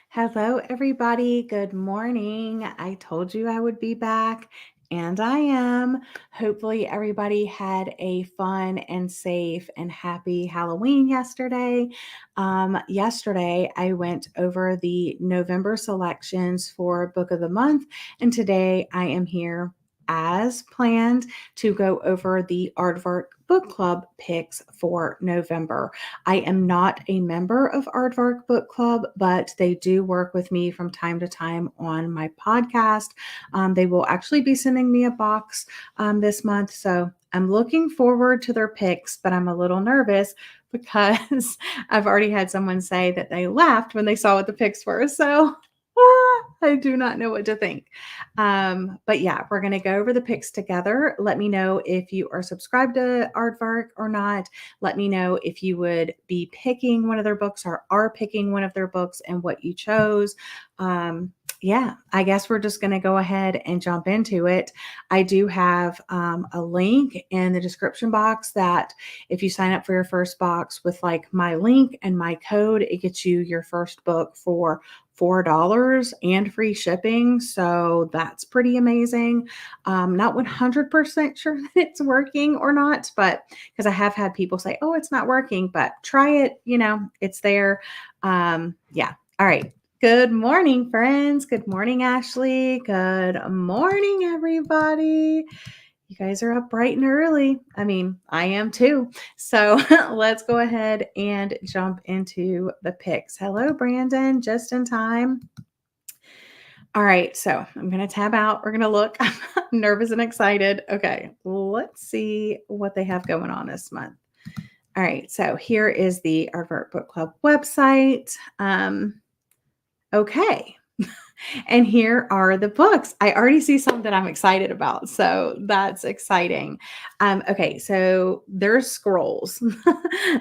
Hello, everybody. Good morning. I told you I would be back, and I am. Hopefully, everybody had a fun and safe and happy Halloween yesterday. Yesterday, I went over the November selections for Book of the Month, and today I am here as planned to go over the Aardvark Book Club picks for November. I am not a member of Aardvark Book Club, but they do work with me from time to time on my podcast. They will actually be sending me a box this month. So I'm looking forward to their picks, but I'm a little nervous because I've already had someone say that they laughed when they saw what the picks were. So I do not know what to think. But yeah, we're going to go over the picks together. Let me know if you are subscribed to Aardvark or not. Let me know if you would be picking one of their books or are picking one of their books and what you chose. Yeah, I guess we're just going to go ahead and jump into it. I do have a link in the description box that if you sign up for your first box with like my link and my code, it gets you your first book for $4 and free shipping. So that's pretty amazing. Not 100% sure that it's working or not, but because I have had people say, oh, it's not working, but try it. It's there. Yeah. All right. Good morning, friends. Good morning, Ashley. Good morning, everybody. You guys are up bright and early. I mean, I am too. So let's go ahead and jump into the picks. Hello, Brandon, just in time. All right, so I'm going to tab out. We're going to look. I'm nervous and excited. Okay, let's see what they have going on this month. All right, so here is the Aardvark Book Club website. Okay. And here are the books. I already see some that I'm excited about. So that's exciting. Okay, so there's scrolls.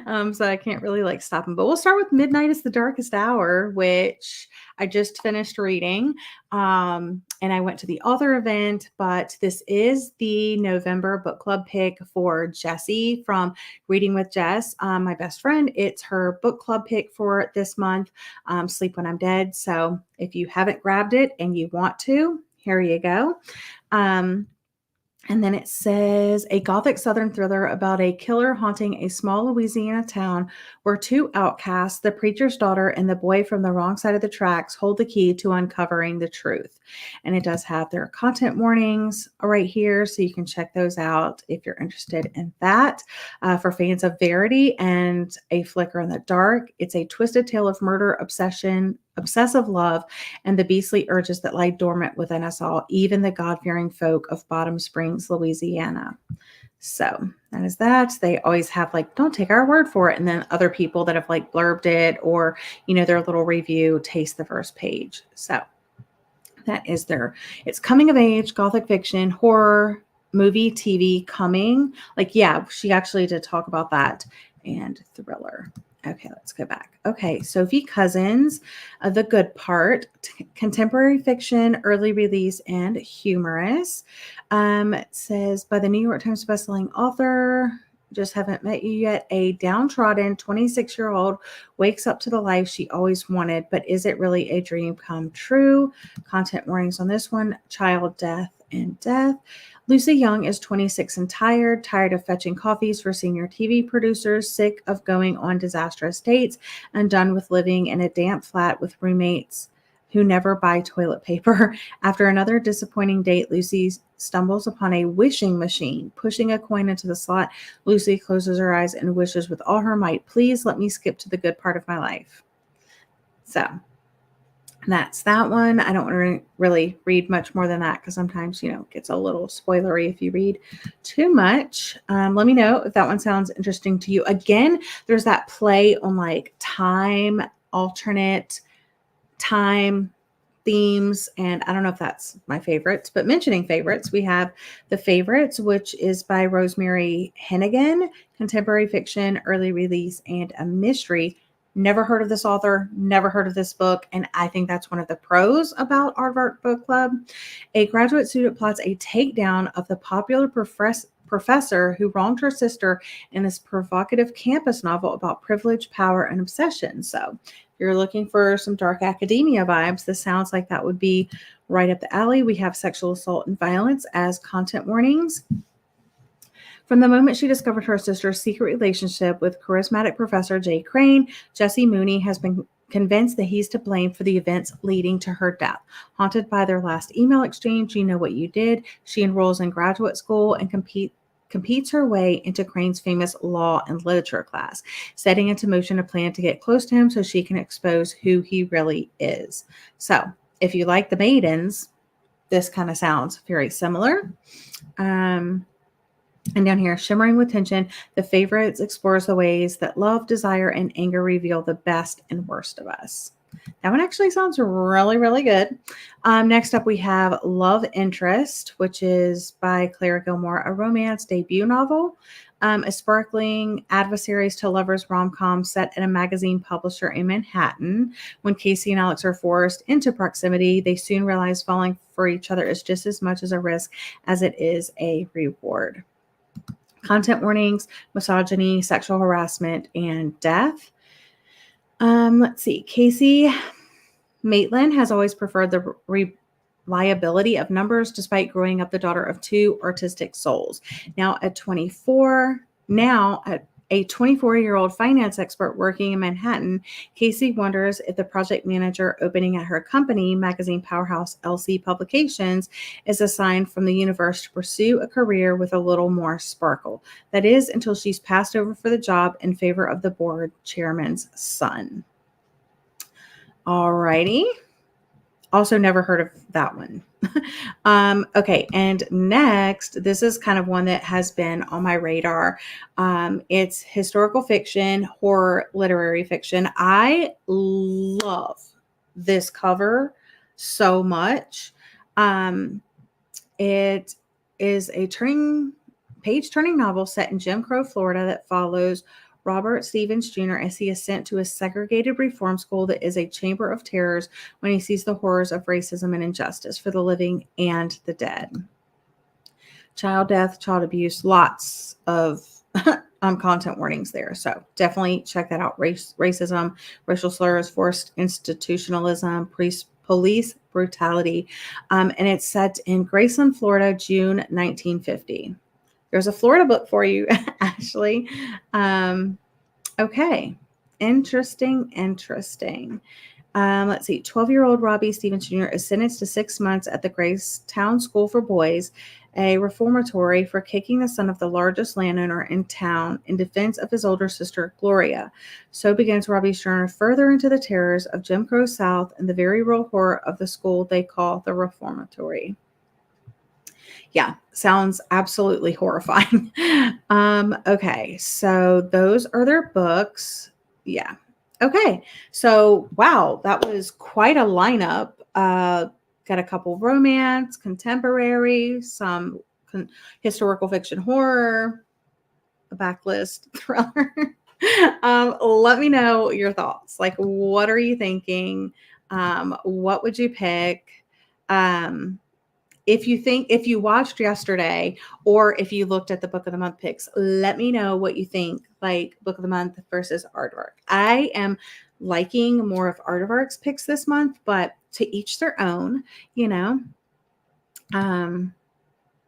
So I can't really like stop them. But we'll start with Midnight is the Darkest Hour, which I just finished reading. And I went to the author event, but this is the November book club pick for Jessie from Reading with Jess, my best friend. It's her book club pick for this month, Sleep When I'm Dead. So if you haven't grabbed it and you want to, here you go. And then it says a gothic southern thriller about a killer haunting a small Louisiana town where two outcasts, the preacher's daughter and the boy from the wrong side of the tracks, hold the key to uncovering the truth. And it does have their content warnings right here, so you can check those out if you're interested in that. For fans of Verity and A Flicker in the Dark, it's a twisted tale of murder, obsession, obsessive love, and the beastly urges that lie dormant within us all, even the God-fearing folk of Bottom Springs, Louisiana. So that is that. They always have like, don't take our word for it. And then other people that have like blurbed it or, their little review, taste the first page. So that is it's coming of age, gothic fiction, horror, movie, TV coming. Like, yeah, she actually did talk about that, and thriller. Okay, let's go back. Okay, Sophie Cousins, The Good Part, contemporary fiction, early release, and humorous. It says by the New York Times bestselling author, just haven't met you yet. A downtrodden 26-year-old wakes up to the life she always wanted, but is it really a dream come true? Content warnings on this one: child death and death. Lucy Young is 26 and tired of fetching coffees for senior TV producers, sick of going on disastrous dates, and done with living in a damp flat with roommates who never buy toilet paper. After another disappointing date, Lucy stumbles upon a wishing machine. Pushing a coin into the slot, Lucy closes her eyes and wishes with all her might, please let me skip to the good part of my life. So that's that one. I don't want to really read much more than that because sometimes, it gets a little spoilery if you read too much. Let me know if that one sounds interesting to you. Again, there's that play on like time, alternate time themes, and I don't know if that's my favorites, but mentioning favorites, we have The Favorites, which is by Rosemary Hennigan, contemporary fiction, early release, and a mystery. Never heard of this author, never heard of this book, and I think that's one of the pros about Aardvark Book Club. A graduate student plots a takedown of the popular professor who wronged her sister in this provocative campus novel about privilege, power, and obsession. So, if you're looking for some dark academia vibes, this sounds like that would be right up the alley. We have sexual assault and violence as content warnings. From the moment she discovered her sister's secret relationship with charismatic Professor Jay Crane, Jessie Mooney has been convinced that he's to blame for the events leading to her death. Haunted by their last email exchange, "You Know What You Did," she enrolls in graduate school and competes her way into Crane's famous law and literature class, setting into motion a plan to get close to him so she can expose who he really is. So, if you like The Maidens, this kind of sounds very similar. And down here, shimmering with tension, The Favorites explores the ways that love, desire, and anger reveal the best and worst of us. That one actually sounds really, really good. Next up, we have Love Interest, which is by Clara Gilmore, a romance debut novel. A sparkling adversaries to lovers rom-com set at a magazine publisher in Manhattan. When Casey and Alex are forced into proximity, they soon realize falling for each other is just as much as a risk as it is a reward. Content warnings, misogyny, sexual harassment, and death. Let's see. Casey Maitland has always preferred the reliability of numbers despite growing up the daughter of two artistic souls. Now at a 24-year-old finance expert working in Manhattan, Casey wonders if the project manager opening at her company, magazine powerhouse LC Publications, is a sign from the universe to pursue a career with a little more sparkle. That is, until she's passed over for the job in favor of the board chairman's son. Alrighty. Also never heard of that one. Okay, and next, this is kind of one that has been on my radar. It's historical fiction, horror, literary fiction. I love this cover so much. It is a page-turning novel set in Jim Crow, Florida that follows Robert Stevens Jr. as he is sent to a segregated reform school that is a chamber of terrors when he sees the horrors of racism and injustice for the living and the dead. Child death, child abuse, lots of content warnings there. So definitely check that out. Racism, racial slurs, forced institutionalism, police brutality. And it's set in Graceland, Florida, June 1950. There's a Florida book for you, Ashley. Okay. Interesting. Let's see. 12-year-old Robbie Stevens Jr. is sentenced to 6 months at the Gracetown School for Boys, a reformatory, for kicking the son of the largest landowner in town in defense of his older sister, Gloria. So begins Robbie's journey further into the terrors of Jim Crow South and the very real horror of the school they call the Reformatory. Yeah, sounds absolutely horrifying. Okay, so those are their books. Yeah. Okay, so wow, that was quite a lineup. Got a couple romance, contemporary, some historical fiction horror, a backlist thriller. Let me know your thoughts. Like, what are you thinking? What would you pick? If you watched yesterday or if you looked at the book of the month picks, let me know what you think, like book of the month versus Aardvark. I am liking more of Aardvark's picks this month, but to each their own, you know.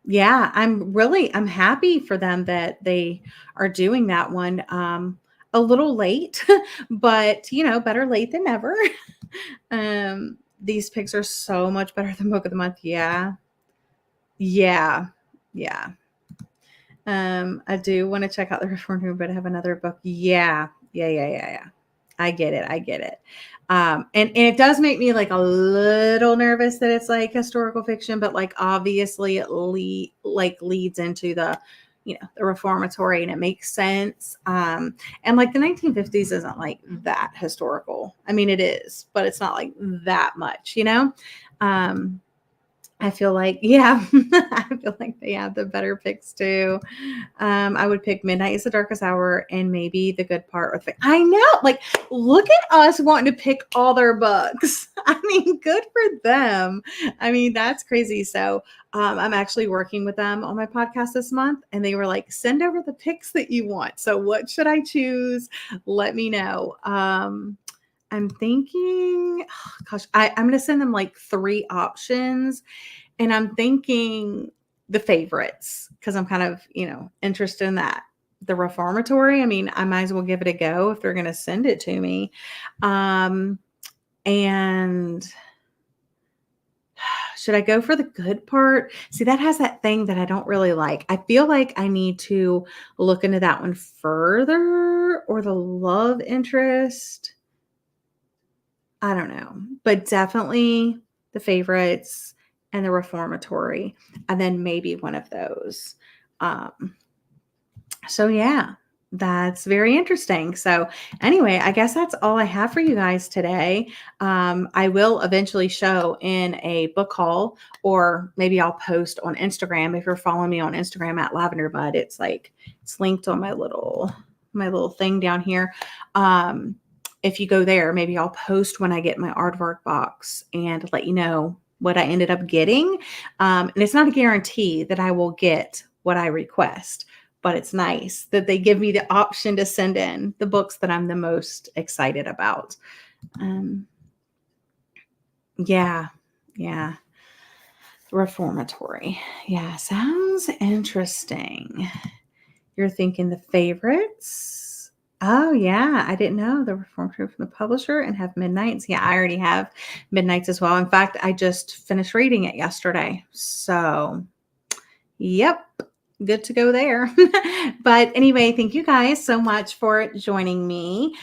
Yeah, I'm happy for them that they are doing that one. A little late, but better late than never. These picks are so much better than book of the month. Yeah. I do want to check out the Reformatory, but I have another book. Yeah. I get it. And it does make me like a little nervous that it's like historical fiction, but like obviously it leads into the Reformatory, and it makes sense. And like the 1950s isn't like that historical. I mean, it is, but it's not like that much, I feel like, yeah, I feel like they have the better picks too. I would pick Midnight is the Darkest Hour and maybe The Good Part. I know, like, look at us wanting to pick all their books. I mean, good for them. I mean, that's crazy. So, I'm actually working with them on my podcast this month, and they were like, send over the picks that you want. So, what should I choose? Let me know. I'm thinking, oh, gosh, I'm going to send them like 3 options. And I'm thinking the favorites because I'm kind of, interested in that. The Reformatory, I mean, I might as well give it a go if they're going to send it to me. And should I go for The Good Part? See, that has that thing that I don't really like. I feel like I need to look into that one further, or the love interest. I don't know, but definitely the favorites and the Reformatory, and then maybe one of those. Um, so yeah, that's very interesting. So anyway, I guess that's all I have for you guys today. I will eventually show in a book haul, or maybe I'll post on Instagram. If you're following me on Instagram at Lavender Bud, it's linked on my little thing down here. If you go there, maybe I'll post when I get my Aardvark box and let you know what I ended up getting. And it's not a guarantee that I will get what I request, but it's nice that they give me the option to send in the books that I'm the most excited about. Yeah. Reformatory. Yeah, sounds interesting. You're thinking the favorites. Oh, yeah. I didn't know the Reformatory from the publisher and have Midnights. Yeah, I already have Midnights as well. In fact, I just finished reading it yesterday. So, yep, good to go there. But anyway, thank you guys so much for joining me.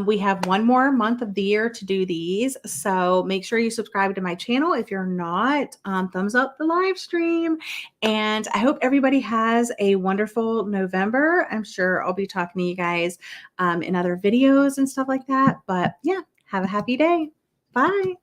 We have one more month of the year to do these. So make sure you subscribe to my channel. If you're not, thumbs up the live stream. And I hope everybody has a wonderful November. I'm sure I'll be talking to you guys in other videos and stuff like that. But yeah, have a happy day. Bye.